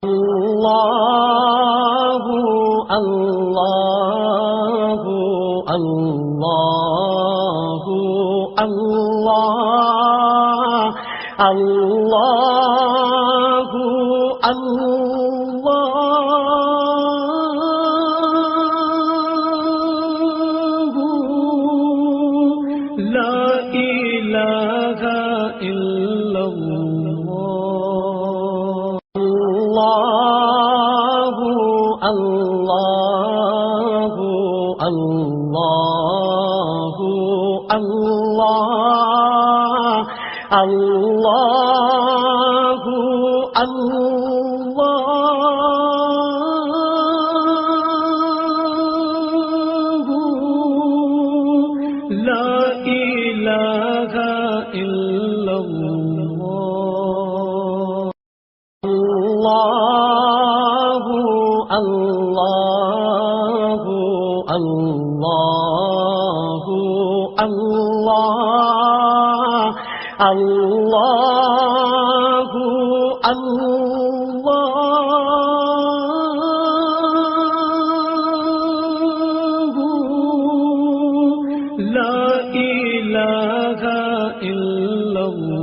الله الله الله الله الله الله لا إله إلا الله الله الله الله الله الله الله لا إله إلا الله الله الله الله الله الله الله لا إله إلا الله